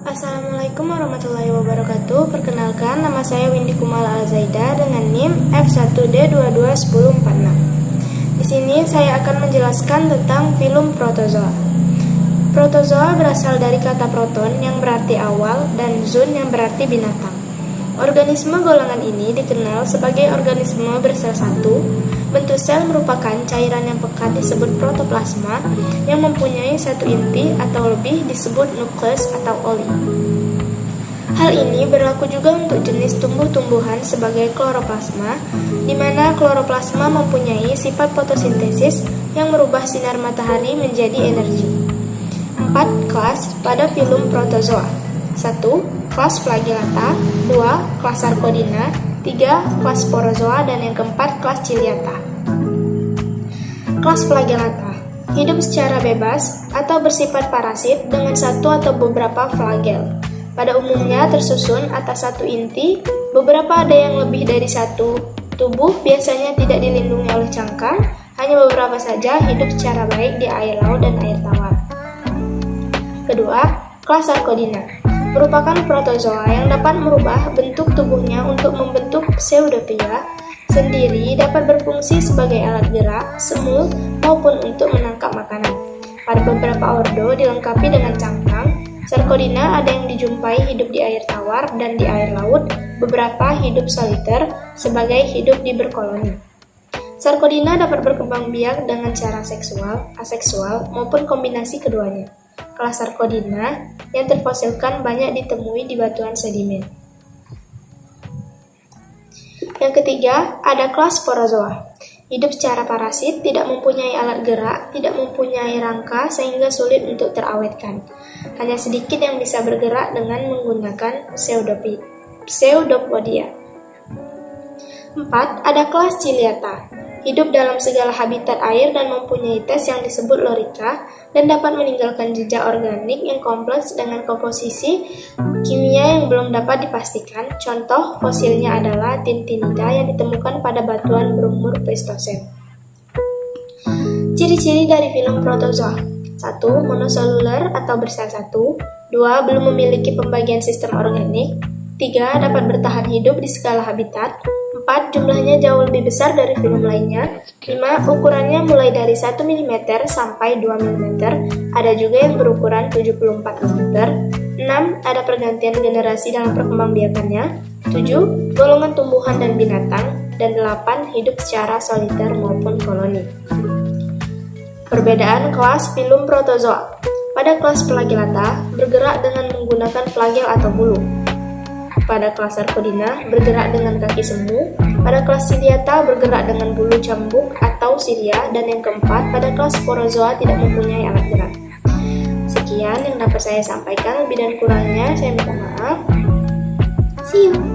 Assalamualaikum warahmatullahi wabarakatuh. Perkenalkan, nama saya Windy Kumala Alzaida dengan NIM F1D221046. Di sini saya akan menjelaskan tentang filum protozoa. Protozoa berasal dari kata proton yang berarti awal dan zoon yang berarti binatang. Organisme golongan ini dikenal sebagai organisme bersel satu. Bentuk sel merupakan cairan yang pekat disebut protoplasma yang mempunyai satu inti atau lebih disebut nukleus atau oli. Hal ini berlaku juga untuk jenis tumbuh-tumbuhan sebagai kloroplasma, di mana kloroplasma mempunyai sifat fotosintesis yang merubah sinar matahari menjadi energi. 4 kelas pada filum protozoa. 1. Kelas Flagellata, 2. Kelas Sarcodina, 3. Kelas Sporozoa, dan yang keempat kelas Ciliata. Kelas Flagellata hidup secara bebas atau bersifat parasit dengan satu atau beberapa flagel. Pada umumnya tersusun atas satu inti, beberapa ada yang lebih dari satu. Tubuh biasanya tidak dilindungi oleh cangkang, hanya beberapa saja hidup secara baik di air laut dan air tawar. Kedua, kelas Sarcodina merupakan protozoa yang dapat merubah bentuk tubuhnya untuk membentuk pseudopia sendiri, dapat berfungsi sebagai alat gerak, semu, maupun untuk menangkap makanan. Pada beberapa ordo dilengkapi dengan cangkang. Sarcodina ada yang dijumpai hidup di air tawar dan di air laut, beberapa hidup soliter sebagai hidup di berkoloni. Sarcodina dapat berkembang biak dengan cara seksual, aseksual, maupun kombinasi keduanya. Kelas Sarcodina yang terfosilkan banyak ditemui di batuan sedimen. Yang ketiga, ada kelas Sporozoa. Hidup secara parasit, tidak mempunyai alat gerak, tidak mempunyai rangka sehingga sulit untuk terawetkan. Hanya sedikit yang bisa bergerak dengan menggunakan pseudopodia. 4. Ada kelas Ciliata. Hidup dalam segala habitat air dan mempunyai tes yang disebut lorika dan dapat meninggalkan jejak organik yang kompleks dengan komposisi kimia yang belum dapat dipastikan. Contoh fosilnya adalah Tintinida yang ditemukan pada batuan berumur Pleistosen. Ciri-ciri dari filum protozoa. 1. Monoseluler atau bersel satu. 2. Belum memiliki pembagian sistem organik. 3. Dapat bertahan hidup di segala habitat. 4. Jumlahnya jauh lebih besar dari filum lainnya. 5. Ukurannya mulai dari 1 mm sampai 2 mm. Ada juga yang berukuran 74 mm. 6. Ada pergantian generasi dalam perkembangbiakannya. 7. Golongan tumbuhan dan binatang. Dan 8. Hidup secara soliter maupun koloni. Perbedaan kelas filum protozoa. Pada kelas Flagellata, bergerak dengan menggunakan flagel atau bulu. Pada kelas Sarcodina, bergerak dengan kaki semu. Pada kelas Ciliata, bergerak dengan bulu cambuk atau silia. Dan yang keempat, pada kelas Sporozoa tidak mempunyai alat gerak. Sekian yang dapat saya sampaikan, lebih dan kurangnya saya minta maaf. See you!